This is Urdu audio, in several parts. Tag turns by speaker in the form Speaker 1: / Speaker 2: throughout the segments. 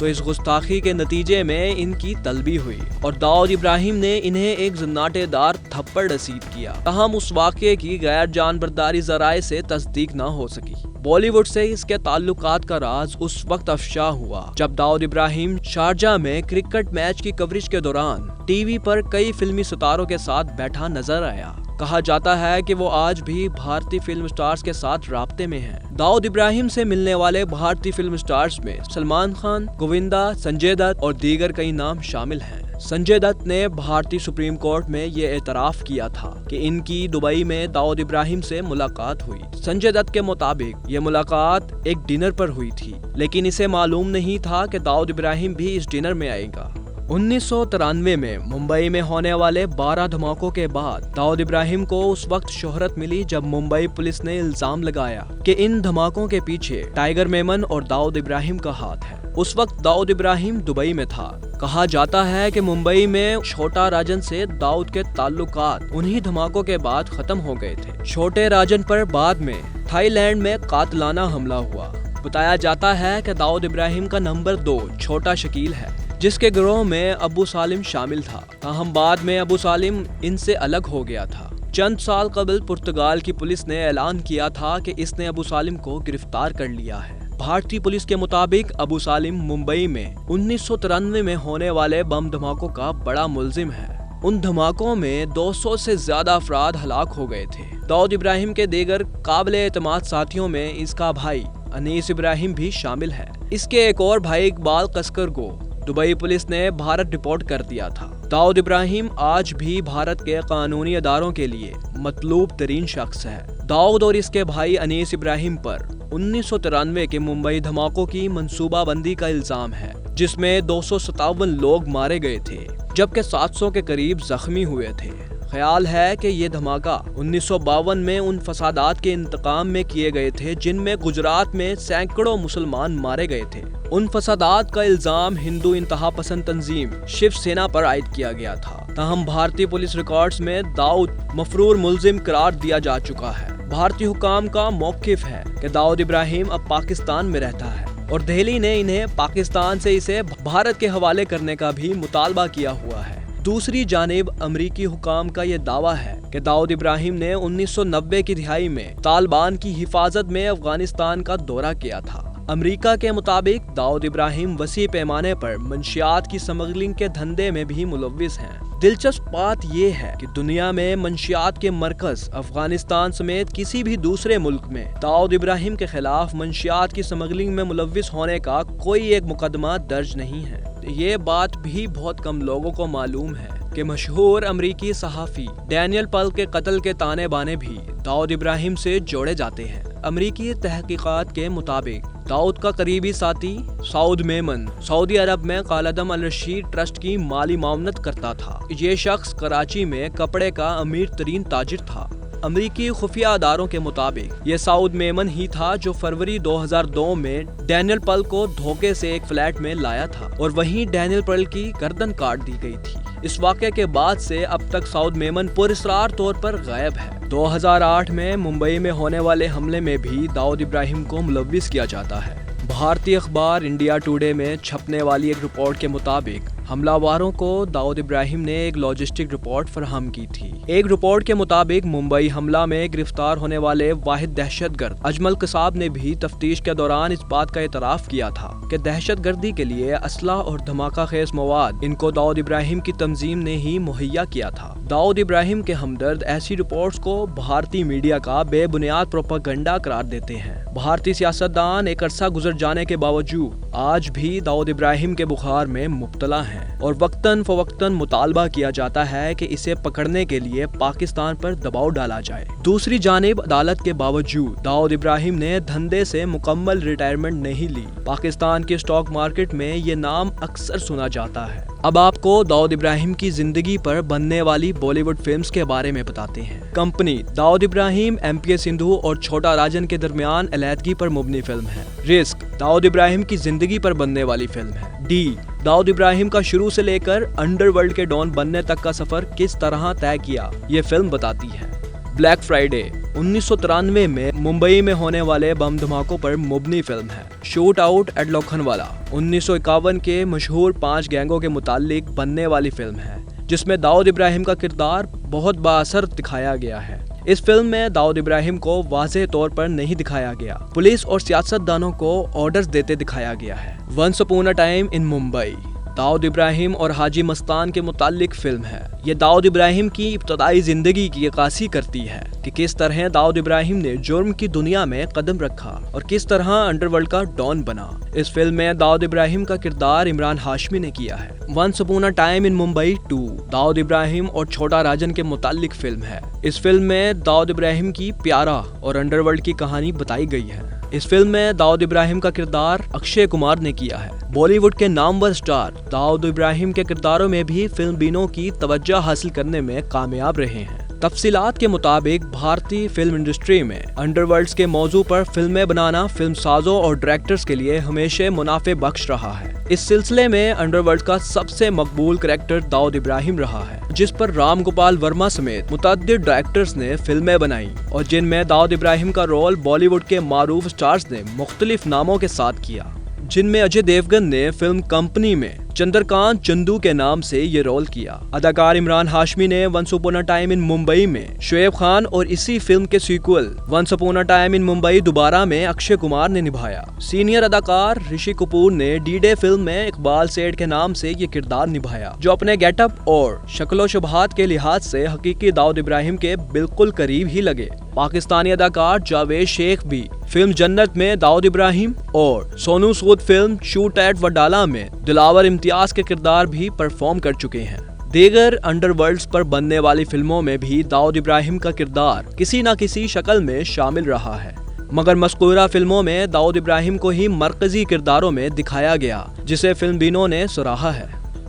Speaker 1: تو اس گستاخی کے نتیجے میں ان کی طلبی ہوئی اور داؤد ابراہیم نے انہیں ایک زناٹے دار تھپڑ رسید کیا۔ تاہم اس واقعے کی غیر جانبرداری ذرائع سے تصدیق نہ ہو سکی۔ بالی ووڈ سے اس کے تعلقات کا راز اس وقت افشا ہوا جب داؤد ابراہیم شارجہ میں کرکٹ میچ کی کوریج کے دوران ٹی وی پر کئی فلمی ستاروں کے ساتھ بیٹھا نظر آیا۔ کہا جاتا ہے کہ وہ آج بھی بھارتی فلم سٹارز کے ساتھ رابطے میں ہیں۔ داؤد ابراہیم سے ملنے والے بھارتی فلم سٹارز میں سلمان خان، گووندا، سنجے دت اور دیگر کئی نام شامل ہیں۔ سنجے دت نے بھارتی سپریم کورٹ میں یہ اعتراف کیا تھا کہ ان کی دبئی میں داؤد ابراہیم سے ملاقات ہوئی۔ سنجے دت کے مطابق یہ ملاقات ایک ڈنر پر ہوئی تھی، لیکن اسے معلوم نہیں تھا کہ داؤد ابراہیم بھی اس ڈنر میں آئے گا۔ 1993 میں ممبئی میں ہونے والے 12 دھماکوں کے بعد داؤد ابراہیم کو اس وقت شہرت ملی جب ممبئی پولیس نے الزام لگایا کہ ان دھماکوں کے پیچھے ٹائیگر میمن اور داؤد ابراہیم کا ہاتھ ہے۔ اس وقت داؤد ابراہیم دبئی میں تھا۔ کہا جاتا ہے کہ ممبئی میں چھوٹا راجن سے داؤد کے تعلقات انہی دھماکوں کے بعد ختم ہو گئے تھے۔ چھوٹے راجن پر بعد میں تھائی لینڈ میں قاتلانہ حملہ ہوا۔ بتایا جاتا ہے کہ داؤد ابراہیم کا نمبر 2 چھوٹا شکیل ہے، جس کے گروہ میں ابو سالم شامل تھا، تاہم بعد میں ابو سالم ان سے الگ ہو گیا تھا۔ چند سال قبل پرتگال کی پولیس نے اعلان کیا تھا کہ اس نے ابو سالم کو گرفتار کر لیا ہے۔ بھارتی پولیس کے مطابق ابو سالم ممبئی میں 1993 میں ہونے والے بم دھماکوں کا بڑا ملزم ہے۔ ان دھماکوں میں 200 سے زیادہ افراد ہلاک ہو گئے تھے۔ داؤد ابراہیم کے دیگر قابل اعتماد ساتھیوں میں اس کا بھائی انیس ابراہیم بھی شامل ہے۔ اس کے ایک اور بھائی اقبال قسکر کو دبئی پولیس نے بھارت ڈپورٹ کر دیا تھا۔ داؤد ابراہیم آج بھی بھارت کے قانونی اداروں کے لیے مطلوب ترین شخص ہے۔ داؤد اور اس کے بھائی انیس ابراہیم پر 1993 کے ممبئی دھماکوں کی منصوبہ بندی کا الزام ہے، جس میں 257 لوگ مارے گئے تھے جبکہ 700 کے قریب زخمی ہوئے تھے۔ خیال ہے کہ یہ دھماکہ 1952 میں ان فسادات کے انتقام میں کیے گئے تھے جن میں گجرات میں سینکڑوں مسلمان مارے گئے تھے۔ ان فسادات کا الزام ہندو انتہا پسند تنظیم شیو سینا پر عائد کیا گیا تھا، تاہم بھارتی پولیس ریکارڈز میں داؤد مفرور ملزم قرار دیا جا چکا ہے۔ بھارتی حکام کا موقف ہے کہ داؤد ابراہیم اب پاکستان میں رہتا ہے اور دہلی نے انہیں پاکستان سے اسے بھارت کے حوالے کرنے کا بھی مطالبہ کیا ہوا ہے۔ دوسری جانب امریکی حکام کا یہ دعویٰ ہے کہ داؤد ابراہیم نے 1990 کی دہائی میں طالبان کی حفاظت میں افغانستان کا دورہ کیا تھا۔ امریکہ کے مطابق داؤد ابراہیم وسیع پیمانے پر منشیات کی سمگلنگ کے دھندے میں بھی ملوث ہیں۔ دلچسپ بات یہ ہے کہ دنیا میں منشیات کے مرکز افغانستان سمیت کسی بھی دوسرے ملک میں داؤد ابراہیم کے خلاف منشیات کی سمگلنگ میں ملوث ہونے کا کوئی ایک مقدمہ درج نہیں ہے۔ یہ بات بھی بہت کم لوگوں کو معلوم ہے کہ مشہور امریکی صحافی ڈینیل پل کے قتل کے تانے بانے بھی داؤد ابراہیم سے جوڑے جاتے ہیں۔ امریکی تحقیقات کے مطابق داؤد کا قریبی ساتھی سعود میمن سعودی عرب میں خالدم الرشید ٹرسٹ کی مالی معاونت کرتا تھا۔ یہ شخص کراچی میں کپڑے کا امیر ترین تاجر تھا۔ امریکی خفیہ اداروں کے مطابق یہ سعود میمن ہی تھا جو فروری 2002 میں ڈینیل پل کو دھوکے سے ایک فلیٹ میں لایا تھا اور وہیں ڈینیل پل کی گردن کاٹ دی گئی تھی۔ اس واقعے کے بعد سے اب تک سعود میمن پراسرار طور پر غائب ہے۔ 2008 میں ممبئی میں ہونے والے حملے میں بھی داؤد ابراہیم کو ملوث کیا جاتا ہے۔ بھارتی اخبار انڈیا ٹوڈے میں چھپنے والی ایک رپورٹ کے مطابق حملہ واروں کو داؤد ابراہیم نے ایک لاجسٹک رپورٹ فراہم کی تھی۔ ایک رپورٹ کے مطابق ممبئی حملہ میں گرفتار ہونے والے واحد دہشت گرد اجمل قصاب نے بھی تفتیش کے دوران اس بات کا اعتراف کیا تھا کہ دہشت گردی کے لیے اسلحہ اور دھماکہ خیز مواد ان کو داؤد ابراہیم کی تنظیم نے ہی مہیا کیا تھا۔ داؤد ابراہیم کے ہمدرد ایسی رپورٹس کو بھارتی میڈیا کا بے بنیاد پروپیگنڈا قرار دیتے ہیں۔ بھارتی سیاستدان ایک عرصہ گزر جانے کے باوجود آج بھی داؤد ابراہیم کے بخار میں مبتلا ہیں اور وقتاً فوقتاً مطالبہ کیا جاتا ہے کہ اسے پکڑنے کے لیے پاکستان پر دباؤ ڈالا جائے۔ دوسری جانب عدالت کے باوجود داؤد ابراہیم نے دھندے سے مکمل ریٹائرمنٹ نہیں لی۔ پاکستان کے اسٹاک مارکیٹ میں یہ نام اکثر سنا جاتا ہے۔ اب آپ کو داؤد ابراہیم کی زندگی پر بننے والی بالی ووڈ فلمز کے بارے میں بتاتے ہیں۔ کمپنی داؤد ابراہیم، MP سندھو اور چھوٹا راجن کے درمیان علیحدگی پر مبنی فلم ہے۔ رسک داؤد ابراہیم کی زندگی پر بننے والی فلم ہے۔ ڈی داؤد ابراہیم کا شروع سے لے کر انڈر ورلڈ کے ڈان بننے تک کا سفر کس طرح طے کیا، یہ فلم بتاتی ہے۔ بلیک فرائیڈے 1993 میں ممبئی میں ہونے والے بم دھماکوں پر مبنی فلم ہے۔ شوٹ آؤٹ ایٹ لوکھنوالا 1951 کے مشہور 5 گینگوں کے متعلق بننے والی فلم ہے، جس میں داؤد ابراہیم کا کردار بہت بااثر دکھایا گیا ہے۔ اس فلم میں داؤد ابراہیم کو واضح طور پر نہیں دکھایا گیا، پولیس اور سیاست دانوں کو آرڈرز دیتے دکھایا گیا ہے۔ Once upon a time in Mumbai داؤد ابراہیم اور حاجی مستان کے متعلق فلم ہے۔ یہ داؤد ابراہیم کی ابتدائی زندگی کی عکاسی کرتی ہے کہ کس طرح داؤد ابراہیم نے جرم کی دنیا میں قدم رکھا اور کس طرح انڈر ورلڈ کا ڈان بنا۔ اس فلم میں داؤد ابراہیم کا کردار عمران ہاشمی نے کیا ہے۔ Once upon a time in Mumbai 2 داؤد ابراہیم اور چھوٹا راجن کے متعلق فلم ہے۔ اس فلم میں داؤد ابراہیم کی پیارا اور انڈر ورلڈ کی کہانی بتائی گئی ہے۔ اس فلم میں داؤد ابراہیم کا کردار اکشے کمار نے کیا ہے۔ بالی ووڈ کے نامور سٹار داؤد ابراہیم کے کرداروں میں بھی فلم بینوں کی توجہ حاصل کرنے میں کامیاب رہے ہیں۔ تفصیلات کے مطابق بھارتی فلم انڈسٹری میں انڈر ورلڈز کے موضوع پر فلمیں بنانا فلم سازوں اور ڈائریکٹرز کے لیے ہمیشہ منافع بخش رہا ہے۔ اس سلسلے میں انڈر ورلڈ کا سب سے مقبول کریکٹر داؤد ابراہیم رہا ہے، جس پر رام گوپال ورما سمیت متعدد ڈائریکٹرز نے فلمیں بنائیں اور جن میں داؤد ابراہیم کا رول بالی ووڈ کے معروف سٹارز نے مختلف ناموں کے ساتھ کیا، جن میں اجے دیوگن نے فلم کمپنی میں چندرکانت چندو کے نام سے یہ رول کیا۔ اداکار عمران ہاشمی نے once upon a time in Mumbai میں شعیب خان اور اسی فلم کے sequel once upon a time in Mumbai دوبارہ میں اکشے کمار نے نبھایا۔ سینئر اداکار رشی کپور نے ڈی ڈے فلم میں اقبال سیٹھ کے نام سے یہ کردار نبھایا، جو اپنے گیٹ اپ اور شکل و شبہات کے لحاظ سے حقیقی داؤد ابراہیم کے بالکل قریب ہی لگے۔ پاکستانی اداکار جاوید شیخ بھی فلم جنت میں داؤد ابراہیم اور سونو سود فلم شوٹ ایٹ وڈالہ میں دلاور امتیاز کے کردار بھی پرفارم کر چکے ہیں۔ دیگر انڈر ورلڈز پر بننے والی فلموں میں بھی داؤد ابراہیم کا کردار کسی نہ کسی شکل میں شامل رہا ہے، مگر مذکورہ فلموں میں داؤد ابراہیم کو ہی مرکزی کرداروں میں دکھایا گیا، جسے فلم بینوں نے سراہا ہے۔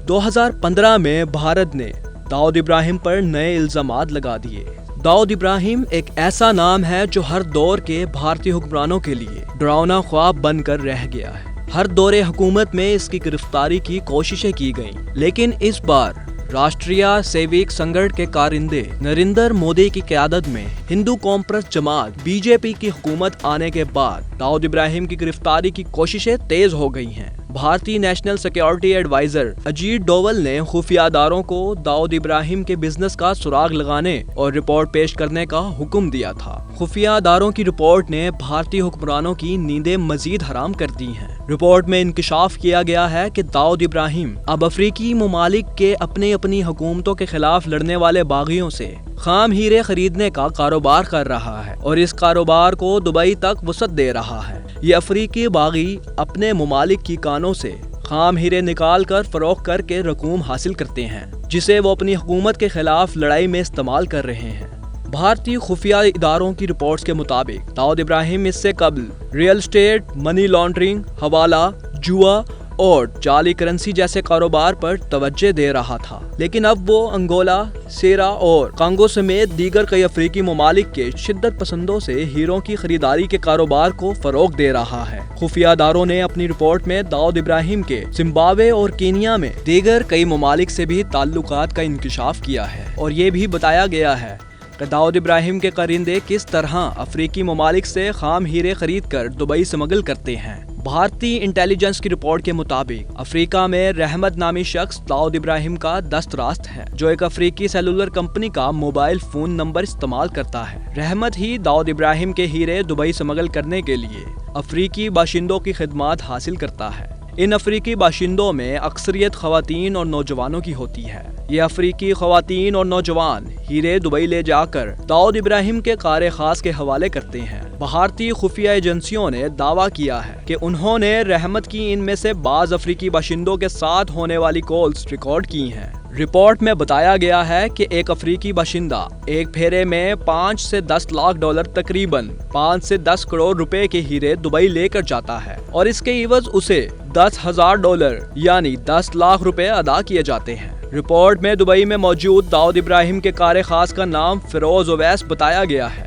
Speaker 1: 2015 میں بھارت نے داؤد ابراہیم پر نئے الزامات لگا دیے۔ داؤد ابراہیم ایک ایسا نام ہے جو ہر دور کے بھارتی حکمرانوں کے لیے ڈراؤنا خواب بن کر رہ گیا ہے۔ ہر دور حکومت میں اس کی گرفتاری کی کوششیں کی گئیں، لیکن اس بار راشٹریہ سیوک سنگٹھ کے کارندے نریندر مودی کی قیادت میں ہندو قوم پرست جماعت بی جے پی کی حکومت آنے کے بعد داؤد ابراہیم کی گرفتاری کی کوششیں تیز ہو گئی ہیں۔ بھارتی national security adviser Ajit Doval نے خفیہ اداروں کو داؤد ابراہیم کے بزنس کا سراغ لگانے اور رپورٹ پیش کرنے کا حکم دیا تھا۔ خفیہ اداروں کی رپورٹ نے بھارتی حکمرانوں کی نیندیں مزید حرام کر دی ہیں۔ رپورٹ میں انکشاف کیا گیا ہے کہ داؤد ابراہیم اب افریقی ممالک کے اپنی حکومتوں کے خلاف لڑنے والے باغیوں سے خام ہیرے خریدنے کا کاروبار کر رہا ہے اور اس کاروبار کو دبئی تک وسعت دے رہا ہے۔ یہ افریقی باغی اپنے ممالک کی کانوں سے خام ہیرے نکال کر فروخت کر کے رقوم حاصل کرتے ہیں، جسے وہ اپنی حکومت کے خلاف لڑائی میں استعمال کر رہے ہیں۔ بھارتی خفیہ اداروں کی رپورٹس کے مطابق داؤد ابراہیم اس سے قبل ریئل اسٹیٹ، منی لانڈرنگ، حوالہ، جوا اور جعلی کرنسی جیسے کاروبار پر توجہ دے رہا تھا، لیکن اب وہ انگولا، سیرا اور کانگو سمیت دیگر کئی افریقی ممالک کے شدت پسندوں سے ہیروں کی خریداری کے کاروبار کو فروغ دے رہا ہے۔ خفیہ اداروں نے اپنی رپورٹ میں داؤد ابراہیم کے زمبابوے اور کینیا میں دیگر کئی ممالک سے بھی تعلقات کا انکشاف کیا ہے، اور یہ بھی بتایا گیا ہے کہ داؤد ابراہیم کے کارندے کس طرح افریقی ممالک سے خام ہیرے خرید کر دبئی سمگل کرتے ہیں۔ بھارتی انٹیلیجنس کی رپورٹ کے مطابق افریقہ میں رحمت نامی شخص داؤد ابراہیم کا دست راست ہے، جو ایک افریقی سیلولر کمپنی کا موبائل فون نمبر استعمال کرتا ہے۔ رحمت ہی داؤد ابراہیم کے ہیرے دبئی سمگل کرنے کے لیے افریقی باشندوں کی خدمات حاصل کرتا ہے۔ ان افریقی باشندوں میں اکثریت خواتین اور نوجوانوں کی ہوتی ہے۔ یہ افریقی خواتین اور نوجوان ہیرے دبئی لے جا کر داؤد ابراہیم کے کار خاص کے حوالے کرتے ہیں۔ بھارتی خفیہ ایجنسیوں نے دعویٰ کیا ہے کہ انہوں نے رحمت کی ان میں سے بعض افریقی باشندوں کے ساتھ ہونے والی کالز ریکارڈ کی ہیں۔ رپورٹ میں بتایا گیا ہے کہ ایک افریقی باشندہ ایک پھیرے میں 5 سے 10 لاکھ ڈالر تقریباً 5 سے 10 کروڑ روپے کے ہیرے دبئی لے کر جاتا ہے، اور اس کے عوض اسے $10,000 یعنی 10 لاکھ روپے ادا کیے جاتے ہیں۔ رپورٹ میں دبئی میں موجود داؤد ابراہیم کے کار خاص کا نام فیروز اویس بتایا گیا ہے،